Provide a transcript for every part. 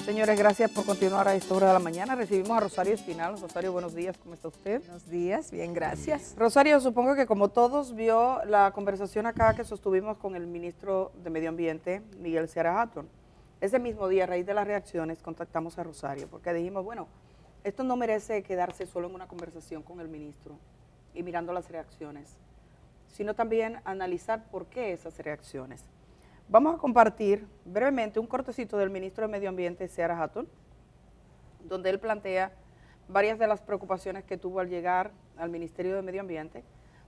Señores, gracias por continuar a esta hora de la mañana. Recibimos a Rosario Espinal. Rosario, buenos días, ¿cómo está usted? Buenos días, bien, gracias. Rosario, supongo que como todos vio la conversación acá que sostuvimos con el ministro de Medio Ambiente, Miguel Seara Hatton. Ese mismo día, a raíz de las reacciones, contactamos a Rosario porque dijimos, bueno, esto no merece quedarse solo en una conversación con el ministro y mirando las reacciones, sino también analizar por qué esas reacciones. Vamos a compartir brevemente un cortecito del ministro de Medio Ambiente, Seara Hatton, donde él plantea varias de las preocupaciones que tuvo al llegar al Ministerio de Medio Ambiente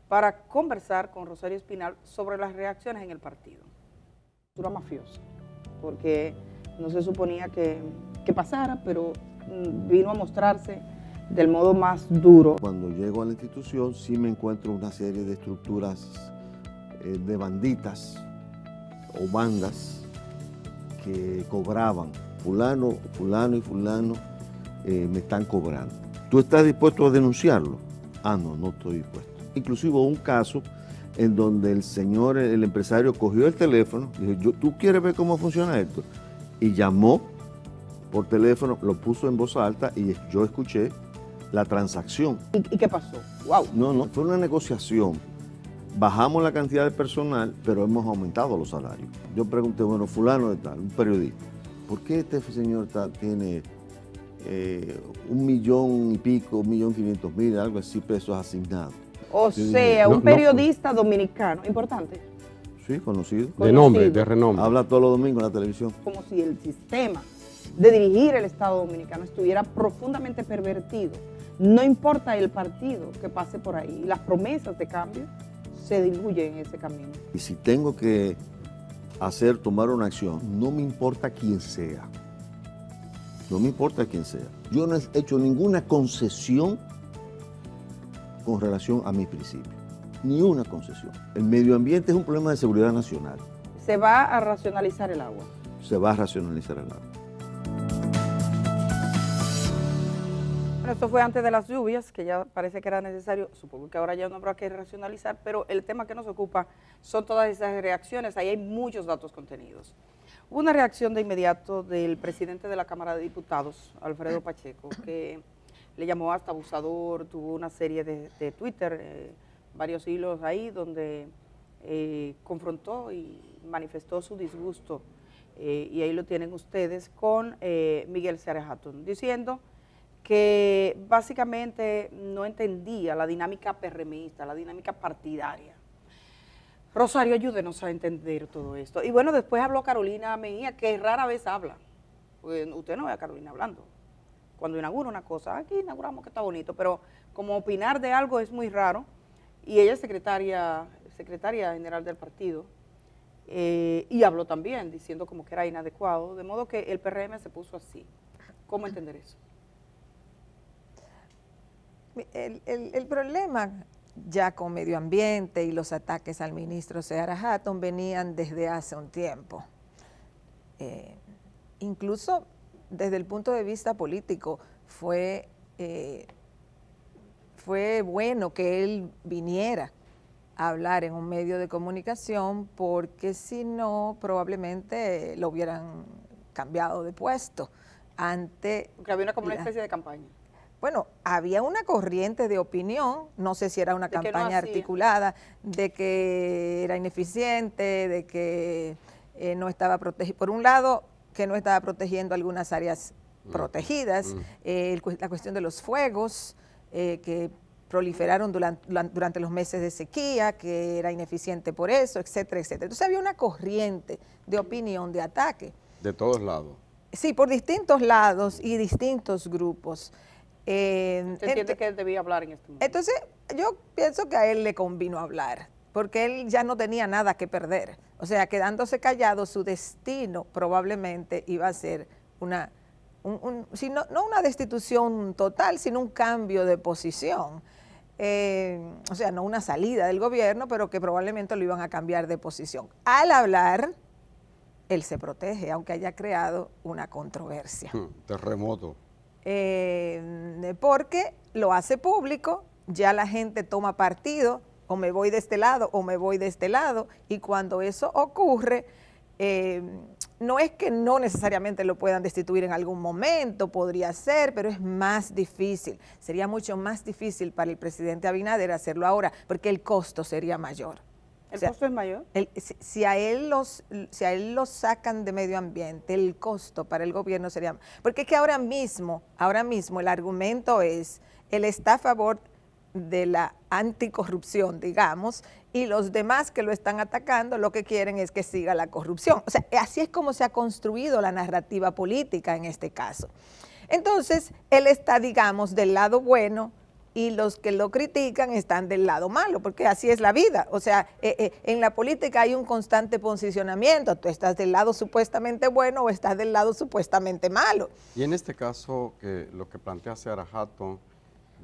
para conversar con Rosario Espinal sobre las reacciones en el partido. Una mafiosa, porque no se suponía que pasara, pero vino a mostrarse del modo más duro. Cuando llego a la institución sí me encuentro una serie de estructuras de banditas o bandas que cobraban, fulano y fulano me están cobrando. ¿Tú estás dispuesto a denunciarlo? Ah, no estoy dispuesto. Inclusive hubo un caso en donde el empresario cogió el teléfono y dijo, ¿tú quieres ver cómo funciona esto? Y llamó por teléfono, lo puso en voz alta y yo escuché la transacción. ¿Y qué pasó? Wow. No, fue una negociación. Bajamos la cantidad de personal, pero hemos aumentado los salarios. Yo pregunté, bueno, fulano de tal, un periodista, ¿por qué este señor tiene 1,000,000 y pico, 1,500,000, algo así, pesos asignados? O sea, un periodista dominicano, importante. Sí, conocido. De nombre, de renombre. Habla todos los domingos en la televisión. Como si el sistema de dirigir el Estado Dominicano estuviera profundamente pervertido. No importa el partido que pase por ahí, las promesas de cambio se diluyen en ese camino. Y si tengo que tomar una acción, no me importa quién sea. No me importa quién sea. Yo no he hecho ninguna concesión con relación a mis principios. Ni una concesión. El medio ambiente es un problema de seguridad nacional. Se va a racionalizar el agua. Se va a racionalizar el agua. Bueno, esto fue antes de las lluvias, que ya parece que era necesario, supongo que ahora ya no habrá que racionalizar, pero el tema que nos ocupa son todas esas reacciones, ahí hay muchos datos contenidos. Hubo una reacción de inmediato del presidente de la Cámara de Diputados, Alfredo Pacheco, que le llamó hasta abusador, tuvo una serie de Twitter, varios hilos ahí, donde confrontó y manifestó su disgusto, y ahí lo tienen ustedes, con Miguel Seara Hatton, diciendo que básicamente no entendía la dinámica PRMista, la dinámica partidaria. Rosario, ayúdenos a entender todo esto. Y bueno, después habló Carolina Mejía, que rara vez habla, porque usted no ve a Carolina hablando. Cuando inaugura una cosa, aquí inauguramos que está bonito, pero como opinar de algo es muy raro, y ella es secretaria general del partido, y habló también diciendo como que era inadecuado, de modo que el PRM se puso así. ¿Cómo entender eso? El problema ya con medio ambiente y los ataques al ministro Seara Hatton venían desde hace un tiempo. Incluso desde el punto de vista político fue bueno que él viniera a hablar en un medio de comunicación, porque si no probablemente lo hubieran cambiado de puesto. Porque había como una especie de campaña. Bueno, había una corriente de opinión, no sé si era una campaña articulada, de que era ineficiente, de que no estaba protegido. Por un lado, que no estaba protegiendo algunas áreas protegidas, la cuestión de los fuegos, que proliferaron durante los meses de sequía, que era ineficiente por eso, etcétera, etcétera. Entonces había una corriente de opinión, de ataque. De todos lados. Sí, por distintos lados y distintos grupos. ¿Usted entiende que él debía hablar en este momento? Entonces, yo pienso que a él le convino hablar, porque él ya no tenía nada que perder. O sea, quedándose callado, su destino probablemente iba a ser no una destitución total, sino un cambio de posición. O sea, no una salida del gobierno, pero que probablemente lo iban a cambiar de posición. Al hablar, él se protege, aunque haya creado una controversia. Terremoto. Porque lo hace público, ya la gente toma partido, o me voy de este lado o me voy de este lado, y cuando eso ocurre, no es que no necesariamente lo puedan destituir en algún momento, podría ser, pero es más difícil. Sería mucho más difícil para el presidente Abinader hacerlo ahora, porque el costo sería mayor. ¿El costo es mayor? Si a él los sacan de medio ambiente, el costo para el gobierno sería... Porque es que ahora mismo el argumento es, él está a favor de la anticorrupción, digamos, y los demás que lo están atacando lo que quieren es que siga la corrupción. O sea, así es como se ha construido la narrativa política en este caso. Entonces, él está, digamos, del lado bueno, y los que lo critican están del lado malo, porque así es la vida. O sea, en la política hay un constante posicionamiento. Tú estás del lado supuestamente bueno o estás del lado supuestamente malo. Y en este caso, lo que plantea Seara Hatton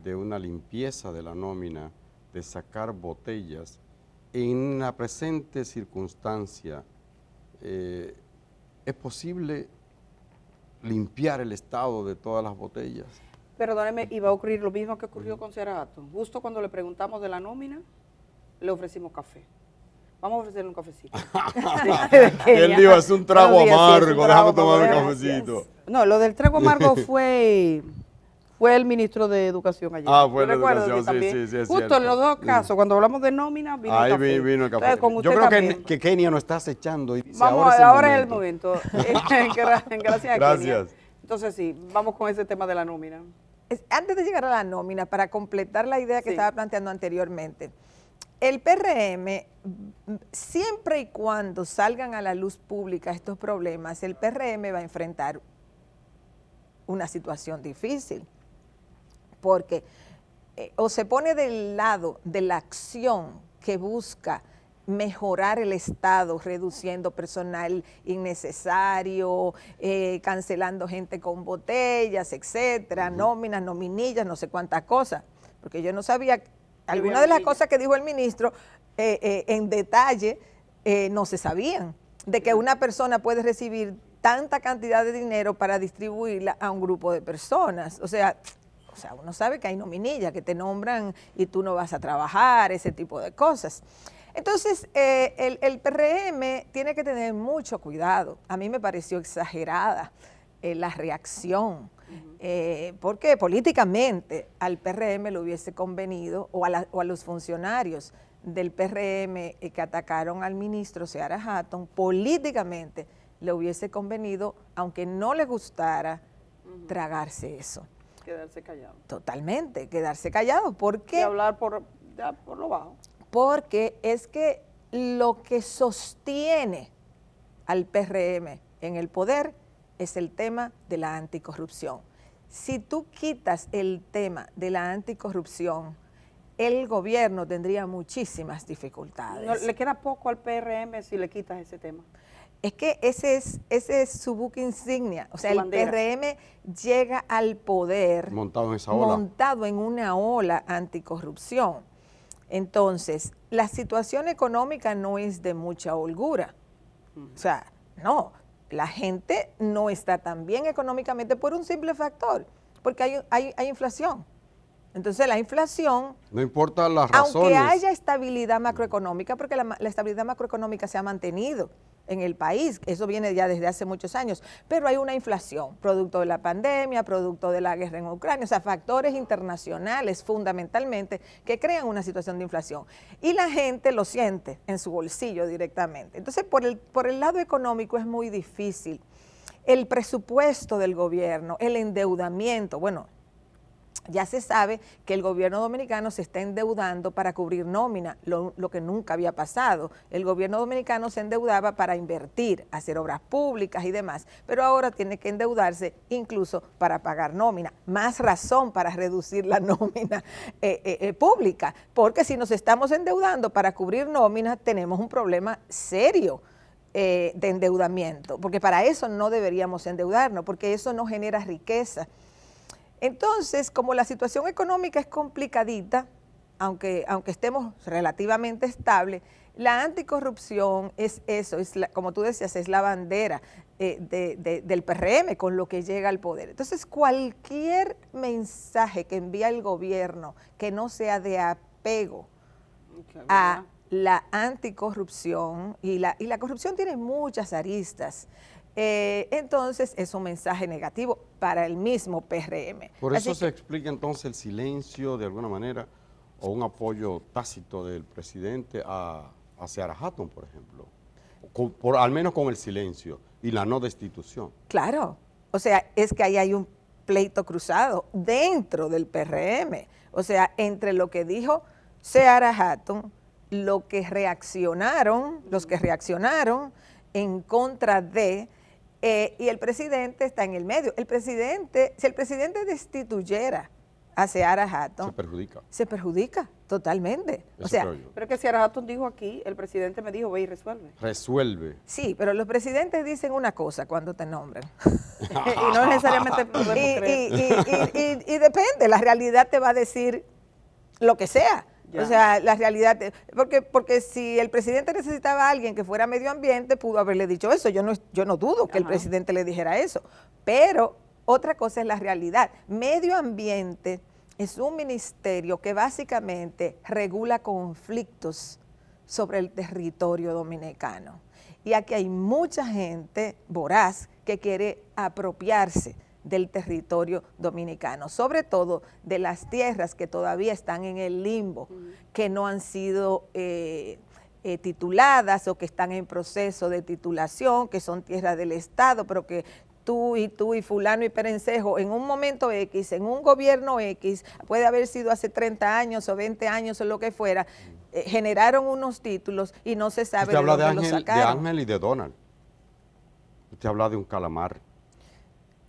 de una limpieza de la nómina, de sacar botellas, en la presente circunstancia, ¿es posible limpiar el estado de todas las botellas? Perdóneme, iba a ocurrir lo mismo que ocurrió con Seara Hatton. Justo cuando le preguntamos de la nómina, le ofrecimos café. Vamos a ofrecerle un cafecito. Él dijo, es un trago amargo, déjame tomar un cafecito. No, lo del trago amargo fue el ministro de Educación ayer. Ah, fue el de Educación, sí, es justo cierto. en los dos casos, cuando hablamos de nómina, vino el café. Ahí vino el café. Entonces, yo creo también. que Kenia nos está acechando. Y dice, Vamos, ahora es el momento. Gracias, gracias. Kenia. Entonces sí, vamos con ese tema de la nómina. Antes de llegar a la nómina, para completar la idea que estaba planteando anteriormente, el PRM, siempre y cuando salgan a la luz pública estos problemas, el PRM va a enfrentar una situación difícil, porque o se pone del lado de la acción que busca mejorar el Estado, reduciendo personal innecesario, cancelando gente con botellas, etcétera, nóminas, nominillas, no sé cuántas cosas, porque yo no sabía, algunas de las cosas que dijo el ministro en detalle no se sabían, de que una persona puede recibir tanta cantidad de dinero para distribuirla a un grupo de personas, o sea, uno sabe que hay nominillas que te nombran y tú no vas a trabajar, ese tipo de cosas. Entonces, el PRM tiene que tener mucho cuidado. A mí me pareció exagerada la reacción, porque políticamente al PRM le hubiese convenido, o a los funcionarios del PRM que atacaron al ministro Seara Hatton, políticamente le hubiese convenido, aunque no le gustara, tragarse eso. Quedarse callado. Totalmente, quedarse callado. ¿Por qué? Y hablar por lo bajo. Porque es que lo que sostiene al PRM en el poder es el tema de la anticorrupción. Si tú quitas el tema de la anticorrupción, el gobierno tendría muchísimas dificultades. No, le queda poco al PRM si le quitas ese tema. Es que ese es su buque insignia. O sea, el PRM llega al poder montado en esa ola. Montado en una ola anticorrupción. Entonces, la situación económica no es de mucha holgura. O sea, no, la gente no está tan bien económicamente por un simple factor, porque hay inflación. Entonces, la inflación... No importa las razones. Aunque haya estabilidad macroeconómica, porque la estabilidad macroeconómica se ha mantenido en el país, eso viene ya desde hace muchos años, pero hay una inflación, producto de la pandemia, producto de la guerra en Ucrania, o sea, factores internacionales fundamentalmente que crean una situación de inflación. Y la gente lo siente en su bolsillo directamente. Entonces, por el lado económico es muy difícil. El presupuesto del gobierno, el endeudamiento, bueno, ya se sabe que el gobierno dominicano se está endeudando para cubrir nómina, lo que nunca había pasado. El gobierno dominicano se endeudaba para invertir, hacer obras públicas y demás, pero ahora tiene que endeudarse incluso para pagar nómina. Más razón para reducir la nómina pública, porque si nos estamos endeudando para cubrir nómina, tenemos un problema serio de endeudamiento, porque para eso no deberíamos endeudarnos, porque eso no genera riqueza. Entonces, como la situación económica es complicadita, aunque estemos relativamente estables, la anticorrupción es eso, como tú decías, es la bandera del PRM con lo que llega al poder. Entonces, cualquier mensaje que envía el gobierno que no sea de apego a la anticorrupción, y la corrupción tiene muchas aristas. Entonces es un mensaje negativo para el mismo PRM. Por eso se explica entonces el silencio de alguna manera o un apoyo tácito del presidente a Seara Hatton, por ejemplo, al menos con el silencio y la no destitución. Claro, o sea, es que ahí hay un pleito cruzado dentro del PRM, o sea, entre lo que dijo Seara Hatton, los que reaccionaron en contra de, y el presidente está en el medio. Si el presidente destituyera a Seara Hatton, se perjudica totalmente. Eso o sea, pero que Seara Hatton dijo aquí, el presidente me dijo, ve y resuelve. Resuelve. Sí, pero los presidentes dicen una cosa cuando te nombran. Y no necesariamente podemos creer. Y depende, la realidad te va a decir lo que sea. Ya. O sea, la realidad, porque si el presidente necesitaba a alguien que fuera medio ambiente, pudo haberle dicho eso. Yo no dudo que el presidente le dijera eso. Pero otra cosa es la realidad. Medio ambiente es un ministerio que básicamente regula conflictos sobre el territorio dominicano. Y aquí hay mucha gente voraz que quiere apropiarse del territorio dominicano, sobre todo de las tierras que todavía están en el limbo, que no han sido tituladas o que están en proceso de titulación, que son tierras del Estado, pero que tú y fulano y perencejo en un momento X, en un gobierno X, puede haber sido hace 30 años o 20 años o lo que fuera, generaron unos títulos y no se sabe de dónde los sacaron. De Ángel y de Donald. Usted habla de un calamar.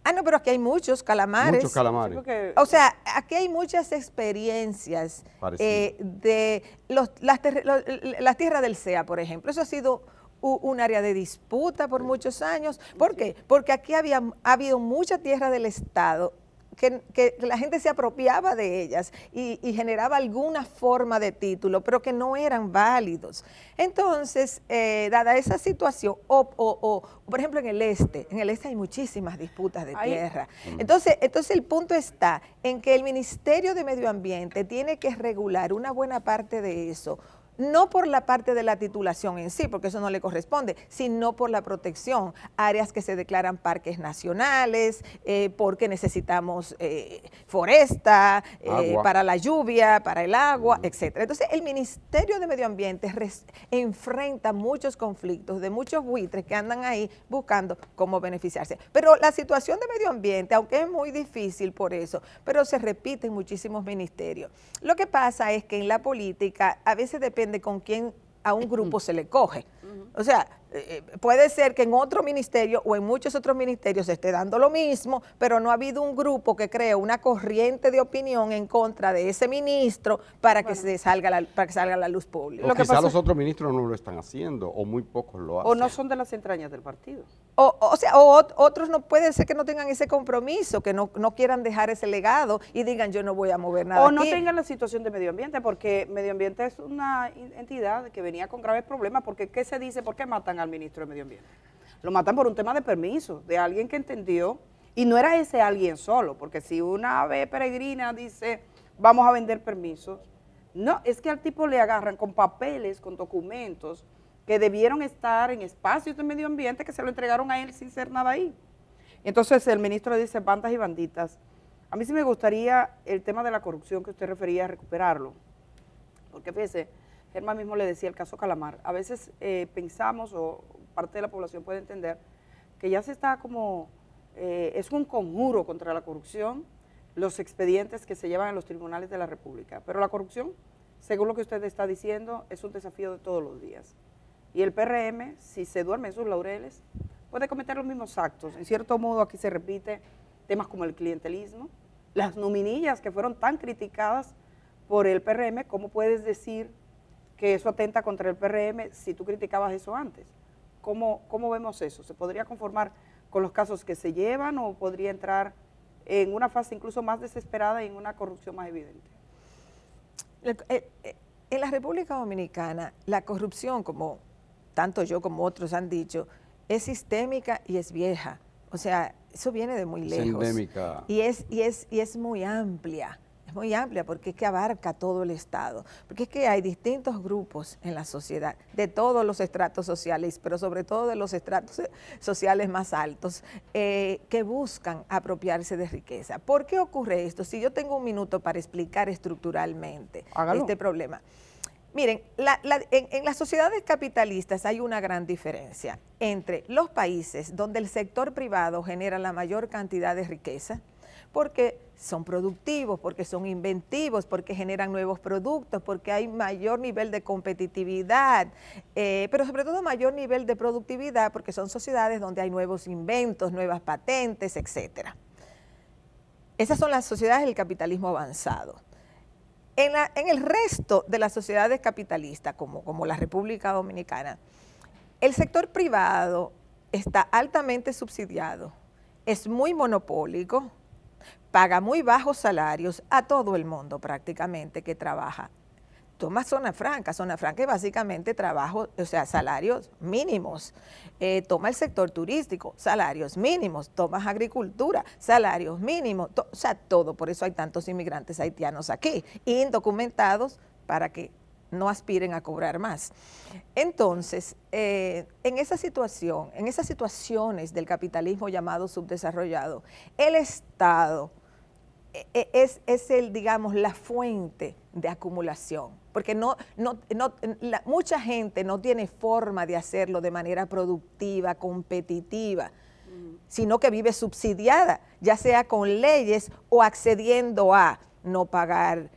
Ah, no, pero aquí hay muchos calamares. Muchos calamares. O sea, aquí hay muchas experiencias de las tierras del CEA, por ejemplo. Eso ha sido un área de disputa por muchos años. ¿Por qué? Porque aquí ha habido mucha tierra del Estado que la gente se apropiaba de ellas y generaba alguna forma de título, pero que no eran válidos. Entonces, dada esa situación, por ejemplo en el este hay muchísimas disputas de tierra. Entonces el punto está en que el Ministerio de Medio Ambiente tiene que regular una buena parte de eso, no por la parte de la titulación en sí, porque eso no le corresponde, sino por la protección, áreas que se declaran parques nacionales, porque necesitamos foresta, para la lluvia, para el agua, etcétera. Entonces, el Ministerio de Medio Ambiente enfrenta muchos conflictos de muchos buitres que andan ahí buscando cómo beneficiarse. Pero la situación de medio ambiente, aunque es muy difícil por eso, pero se repite en muchísimos ministerios. Lo que pasa es que en la política a veces depende con quién a un grupo se le coge. O sea, puede ser que en otro ministerio o en muchos otros ministerios se esté dando lo mismo, pero no ha habido un grupo que cree una corriente de opinión en contra de ese ministro para que salga a la luz pública. Quizás los otros ministros no lo están haciendo o muy pocos lo hacen. O no son de las entrañas del partido. Otros no puede ser que no tengan ese compromiso, que no quieran dejar ese legado y digan yo no voy a mover nada. O no tengan la situación de medio ambiente, porque medio ambiente es una entidad que venía con graves problemas, porque ¿qué se dice? ¿Por qué matan al ministro de Medio Ambiente? Lo matan por un tema de permiso, de alguien que entendió, y no era ese alguien solo, porque si una ave peregrina dice vamos a vender permisos, no, es que al tipo le agarran con papeles, con documentos, que debieron estar en espacios de medio ambiente que se lo entregaron a él sin ser nada ahí. Entonces el ministro dice bandas y banditas. A mí sí me gustaría el tema de la corrupción que usted refería, recuperarlo, porque fíjese, Germán mismo le decía el caso Calamar, a veces pensamos, o parte de la población puede entender, que ya se está como, es un conjuro contra la corrupción, los expedientes que se llevan en los tribunales de la República, pero la corrupción, según lo que usted está diciendo, es un desafío de todos los días. Y el PRM, si se duerme en sus laureles, puede cometer los mismos actos. En cierto modo aquí se repite temas como el clientelismo, las nominillas que fueron tan criticadas por el PRM, ¿cómo puedes decir que eso atenta contra el PRM si tú criticabas eso antes? ¿Cómo vemos eso? ¿Se podría conformar con los casos que se llevan o podría entrar en una fase incluso más desesperada y en una corrupción más evidente? En la República Dominicana, la corrupción, como tanto yo como otros han dicho, es sistémica y es vieja. O sea, eso viene de muy lejos. Es endémica. Y es muy amplia. Es muy amplia porque es que abarca todo el Estado, porque es que hay distintos grupos en la sociedad, de todos los estratos sociales, pero sobre todo de los estratos sociales más altos, que buscan apropiarse de riqueza. ¿Por qué ocurre esto? Si yo tengo un minuto para explicar estructuralmente este problema. Miren, en las sociedades capitalistas hay una gran diferencia entre los países donde el sector privado genera la mayor cantidad de riqueza, porque son productivos, porque son inventivos, porque generan nuevos productos, porque hay mayor nivel de competitividad, pero sobre todo mayor nivel de productividad, porque son sociedades donde hay nuevos inventos, nuevas patentes, etcétera. Esas son las sociedades del capitalismo avanzado. En el resto de las sociedades capitalistas, como la República Dominicana, el sector privado está altamente subsidiado, es muy monopólico, paga muy bajos salarios a todo el mundo prácticamente que trabaja. Toma Zona Franca es básicamente trabajo, o sea, salarios mínimos. Toma el sector turístico, salarios mínimos. Tomas agricultura, salarios mínimos. O sea, todo. Por eso hay tantos inmigrantes haitianos aquí, indocumentados, para que no aspiren a cobrar más. Entonces, en esa situación, en esas situaciones del capitalismo llamado subdesarrollado, el Estado es digamos, la fuente de acumulación, porque mucha gente no tiene forma de hacerlo de manera productiva, competitiva, sino que vive subsidiada, ya sea con leyes o accediendo a no pagar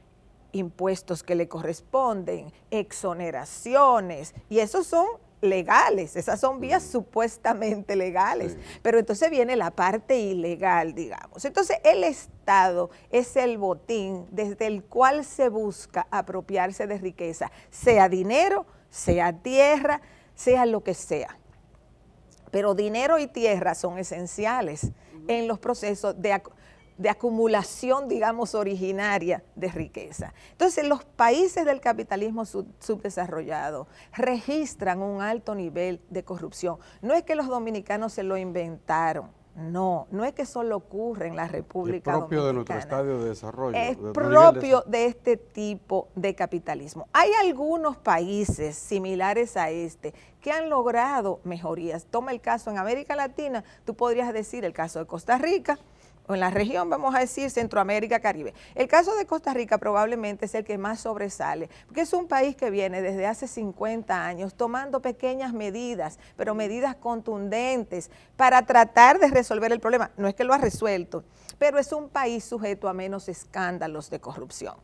impuestos que le corresponden, exoneraciones, y esos son legales, esas son vías supuestamente legales, pero entonces viene la parte ilegal, digamos. Entonces el Estado es el botín desde el cual se busca apropiarse de riqueza, sea dinero, sea tierra, sea lo que sea. Pero dinero y tierra son esenciales en los procesos de acumulación, digamos, originaria de riqueza. Entonces, los países del capitalismo subdesarrollado registran un alto nivel de corrupción. No es que los dominicanos se lo inventaron, no es que solo ocurre en la República Dominicana. Es propio de nuestro estadio de desarrollo. Es propio de este tipo de capitalismo. Hay algunos países similares a este que han logrado mejorías. Toma el caso en América Latina, tú podrías decir el caso de Costa Rica, o en la región, vamos a decir, Centroamérica, Caribe. El caso de Costa Rica probablemente es el que más sobresale, porque es un país que viene desde hace 50 años tomando pequeñas medidas, pero medidas contundentes para tratar de resolver el problema. No es que lo ha resuelto, pero es un país sujeto a menos escándalos de corrupción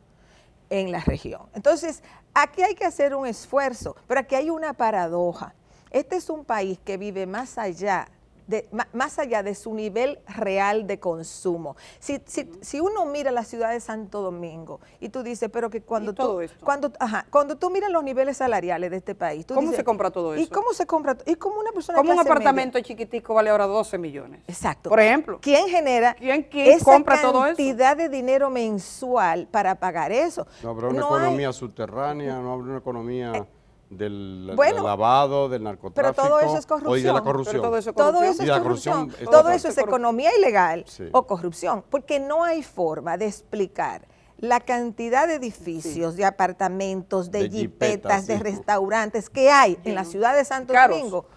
en la región. Entonces, aquí hay que hacer un esfuerzo, pero aquí hay una paradoja. Este es un país que vive más allá de su nivel real de consumo. Si uno mira la ciudad de Santo Domingo y tú dices, pero que cuando tú miras los niveles salariales de este país, tú ¿cómo dices, se compra todo eso? ¿Y cómo se compra? ¿Y cómo una persona como un clase apartamento media? chiquitico vale ahora 12 millones? Exacto. Por ejemplo. ¿Quién genera esa compra todo eso? cantidad de dinero mensual para pagar eso? No habrá una economía subterránea, no habrá una economía del lavado, del narcotráfico, pero todo eso es corrupción. O de la corrupción. Todo eso es corrupción. Todo eso es economía ilegal o corrupción, porque no hay forma de explicar la cantidad de edificios, de apartamentos, de jipetas, de restaurantes que hay en la ciudad de Santo Domingo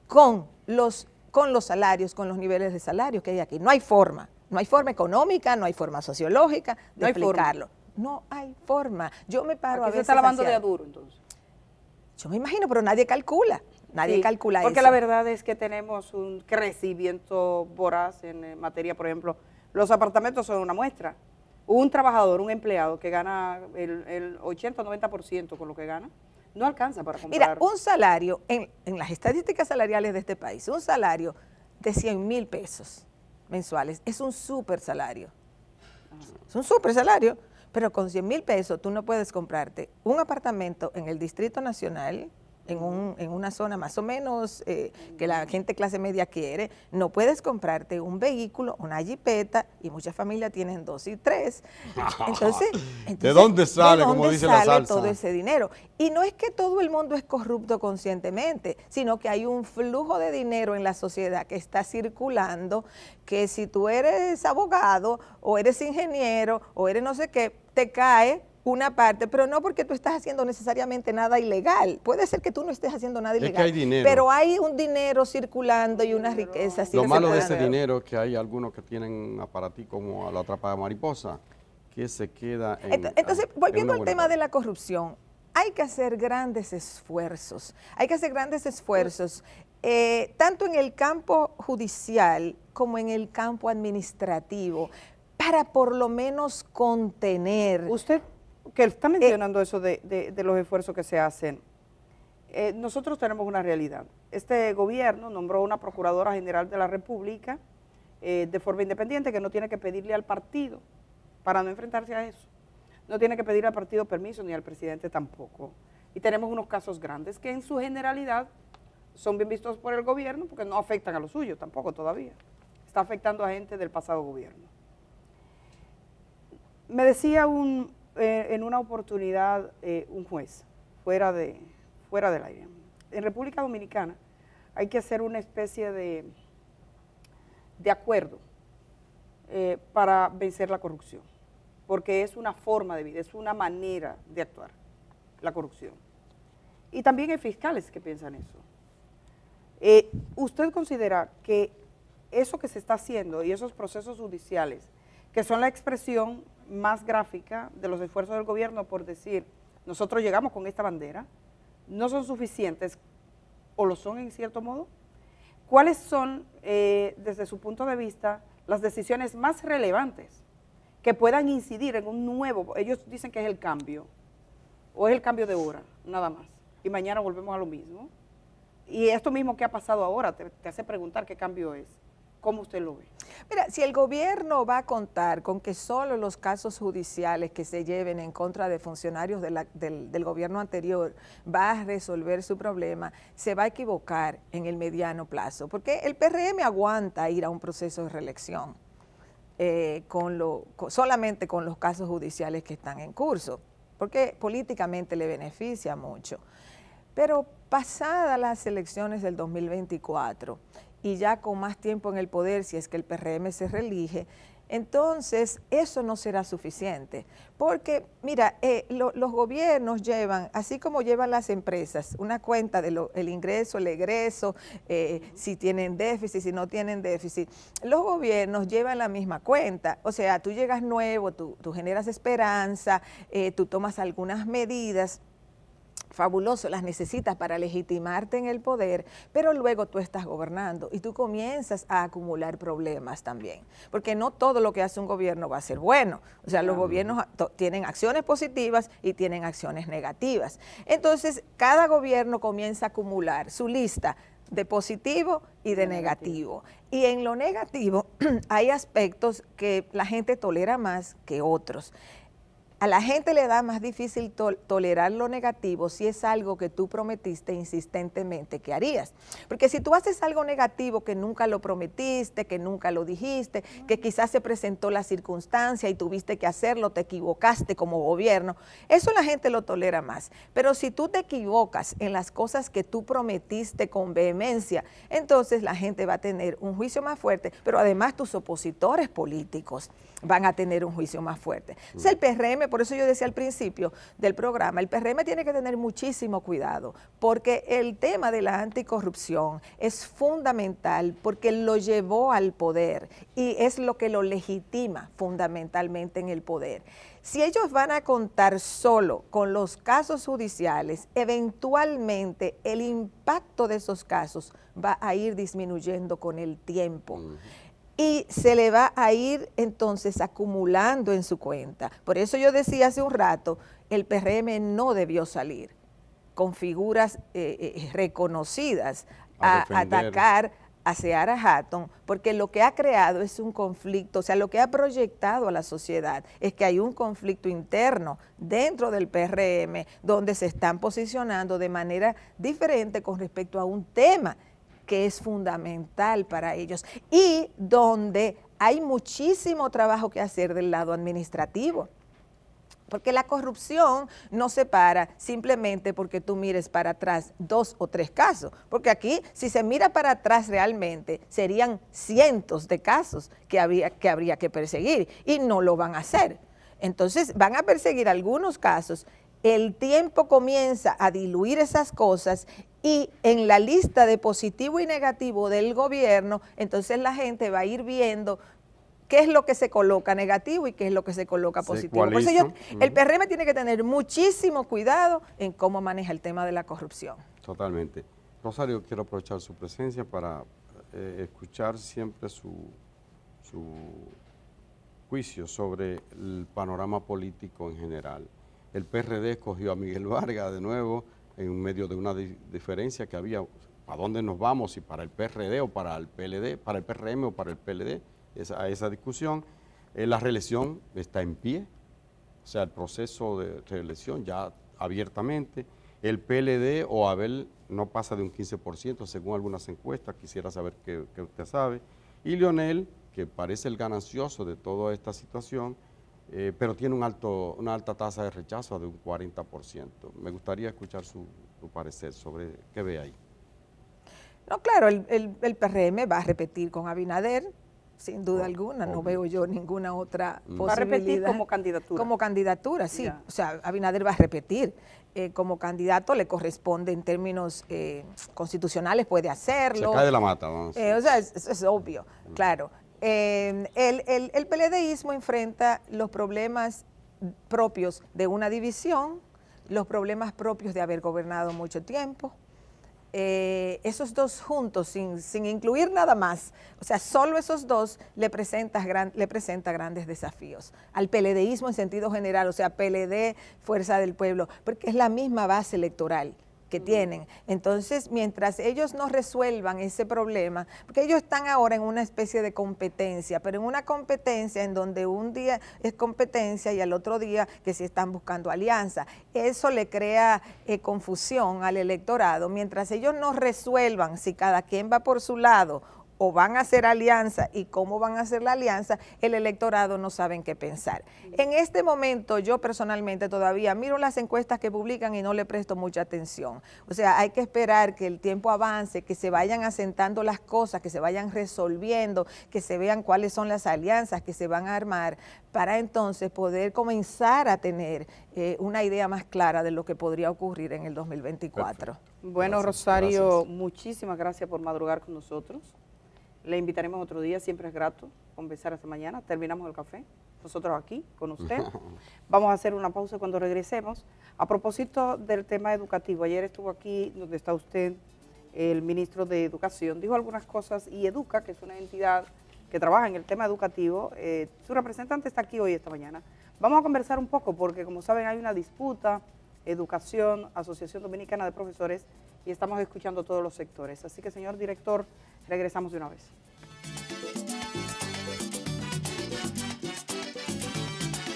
con los salarios, con los niveles de salario que hay aquí. No hay forma económica, no hay forma sociológica de explicarlo. No hay forma. Yo me paro a veces. ¿Se está lavando de aduro entonces? Yo me imagino, pero nadie calcula. Nadie calcula eso. Porque la verdad es que tenemos un crecimiento voraz en materia, por ejemplo, los apartamentos son una muestra. Un trabajador, un empleado que gana el 80-90% con lo que gana, no alcanza para comprar. Mira, un salario, en las estadísticas salariales de este país, un salario de 100,000 pesos mensuales es un súper salario. Es un súper salario. Pero con 100,000 pesos tú no puedes comprarte un apartamento en el Distrito Nacional, en una zona más o menos que la gente clase media quiere, no puedes comprarte un vehículo, una jipeta, y muchas familias tienen 2 y 3. Entonces ¿de dónde sale, como dice la salsa? Todo ese dinero? Y no es que todo el mundo es corrupto conscientemente, sino que hay un flujo de dinero en la sociedad que está circulando, que si tú eres abogado o eres ingeniero o eres no sé qué, te cae una parte, pero no porque tú estás haciendo necesariamente nada ilegal. Puede ser que tú no estés haciendo nada ilegal, es que hay dinero, pero hay un dinero circulando y una riqueza circulando. Lo malo de ese dinero es que hay algunos que tienen aparatos como la atrapada mariposa, que se queda en... Entonces, volviendo en al tema de la corrupción, hay que hacer grandes esfuerzos, tanto en el campo judicial como en el campo administrativo, para por lo menos contener... Usted que está mencionando eso de los esfuerzos que se hacen, nosotros tenemos una realidad. Este gobierno nombró una Procuradora General de la República de forma independiente, que no tiene que pedirle al partido para no enfrentarse a eso. No tiene que pedir al partido permiso, ni al presidente tampoco. Y tenemos unos casos grandes que en su generalidad son bien vistos por el gobierno porque no afectan a los suyos tampoco todavía. Está afectando a gente del pasado gobierno. Me decía en una oportunidad un juez, fuera del aire, en República Dominicana hay que hacer una especie de acuerdo para vencer la corrupción, porque es una forma de vida, es una manera de actuar, la corrupción. Y también hay fiscales que piensan eso. ¿Usted considera que eso que se está haciendo y esos procesos judiciales, que son la expresión más gráfica de los esfuerzos del gobierno por decir, nosotros llegamos con esta bandera, no son suficientes o lo son en cierto modo? ¿Cuáles son, desde su punto de vista, las decisiones más relevantes que puedan incidir en un nuevo, ellos dicen que es el cambio, o es el cambio de hora, nada más, y mañana volvemos a lo mismo? Y esto mismo que ha pasado ahora te hace preguntar qué cambio es. ¿Cómo usted lo ve? Mira, si el gobierno va a contar con que solo los casos judiciales que se lleven en contra de funcionarios del gobierno anterior va a resolver su problema, se va a equivocar en el mediano plazo, porque el PRM aguanta ir a un proceso de reelección solamente con los casos judiciales que están en curso, porque políticamente le beneficia mucho. Pero pasadas las elecciones del 2024, y ya con más tiempo en el poder, si es que el PRM se reelige, entonces eso no será suficiente. Porque, mira, los gobiernos llevan, así como llevan las empresas, una cuenta del ingreso, el egreso, si tienen déficit, si no tienen déficit. Los gobiernos llevan la misma cuenta. O sea, tú llegas nuevo, tú generas esperanza, tú tomas algunas medidas, fabuloso, las necesitas para legitimarte en el poder, pero luego tú estás gobernando y tú comienzas a acumular problemas también, porque no todo lo que hace un gobierno va a ser bueno. O sea, los gobiernos tienen acciones positivas y tienen acciones negativas. Entonces, cada gobierno comienza a acumular su lista de positivo y de negativo. Y en lo negativo hay aspectos que la gente tolera más que otros. A la gente le da más difícil tolerar lo negativo si es algo que tú prometiste insistentemente que harías. Porque si tú haces algo negativo que nunca lo prometiste, que nunca lo dijiste, que quizás se presentó la circunstancia y tuviste que hacerlo, te equivocaste como gobierno, eso la gente lo tolera más. Pero si tú te equivocas en las cosas que tú prometiste con vehemencia, entonces la gente va a tener un juicio más fuerte, pero además tus opositores políticos van a tener un juicio más fuerte. Entonces el PRM, por eso yo decía al principio del programa, el PRM tiene que tener muchísimo cuidado, porque el tema de la anticorrupción es fundamental, porque lo llevó al poder y es lo que lo legitima fundamentalmente en el poder. Si ellos van a contar solo con los casos judiciales, eventualmente el impacto de esos casos va a ir disminuyendo con el tiempo. Y se le va a ir entonces acumulando en su cuenta. Por eso yo decía hace un rato, el PRM no debió salir con figuras reconocidas a atacar a Seara Hatton, porque lo que ha creado es un conflicto, o sea, lo que ha proyectado a la sociedad es que hay un conflicto interno dentro del PRM, donde se están posicionando de manera diferente con respecto a un tema que es fundamental para ellos y donde hay muchísimo trabajo que hacer del lado administrativo. Porque la corrupción no se para simplemente porque tú mires para atrás 2 o 3 casos, porque aquí si se mira para atrás realmente serían cientos de casos que habría que perseguir y no lo van a hacer. Entonces van a perseguir algunos casos, el tiempo comienza a diluir esas cosas y en la lista de positivo y negativo del gobierno, entonces la gente va a ir viendo qué es lo que se coloca negativo y qué es lo que se coloca positivo. Por eso el PRM tiene que tener muchísimo cuidado en cómo maneja el tema de la corrupción. Totalmente. Rosario, quiero aprovechar su presencia para escuchar siempre su juicio sobre el panorama político en general. El PRD escogió a Miguel Vargas de nuevo en medio de una diferencia que había, ¿a dónde nos vamos? Si para el PRD o para el PLD, para el PRM o para el PLD. A esa discusión. La reelección está en pie, o sea, el proceso de reelección ya abiertamente. El PLD o Abel no pasa de un 15% según algunas encuestas, quisiera saber qué usted sabe. Y Leonel, que parece el ganancioso de toda esta situación, pero tiene una alta tasa de rechazo de un 40%. Me gustaría escuchar su parecer sobre qué ve ahí. No, claro, el PRM va a repetir con Abinader, sin duda alguna, no veo yo ninguna otra posibilidad. ¿Va a repetir como candidatura? Como candidatura, sí. O sea, Abinader va a repetir. Como candidato le corresponde en términos constitucionales, puede hacerlo. Se cae de la mata, vamos. O sea, es obvio, claro. El PLDismo enfrenta los problemas propios de una división, los problemas propios de haber gobernado mucho tiempo. Esos dos juntos, sin incluir nada más, o sea, solo esos dos le presenta grandes desafíos al PLDismo en sentido general, o sea, PLD, Fuerza del Pueblo, porque es la misma base electoral que tienen. Entonces, mientras ellos no resuelvan ese problema, porque ellos están ahora en una especie de competencia, pero en una competencia en donde un día es competencia y al otro día que sí están buscando alianza. Eso le crea confusión al electorado. Mientras ellos no resuelvan si cada quien va por su lado o van a hacer alianza y cómo van a hacer la alianza, el electorado no sabe en qué pensar. En este momento yo personalmente todavía miro las encuestas que publican y no le presto mucha atención. O sea, hay que esperar que el tiempo avance, que se vayan asentando las cosas, que se vayan resolviendo, que se vean cuáles son las alianzas que se van a armar para entonces poder comenzar a tener una idea más clara de lo que podría ocurrir en el 2024. Perfecto. Bueno, gracias, Rosario, gracias. Muchísimas gracias por madrugar con nosotros. Le invitaremos otro día, siempre es grato conversar esta mañana. Terminamos el café, nosotros aquí con usted. Vamos a hacer una pausa cuando regresemos. A propósito del tema educativo, ayer estuvo aquí donde está usted, el ministro de Educación, dijo algunas cosas y Educa, que es una entidad que trabaja en el tema educativo, su representante está aquí hoy esta mañana. Vamos a conversar un poco porque, como saben, hay una disputa, Educación, Asociación Dominicana de Profesores, y estamos escuchando todos los sectores. Así que, señor director, regresamos de una vez.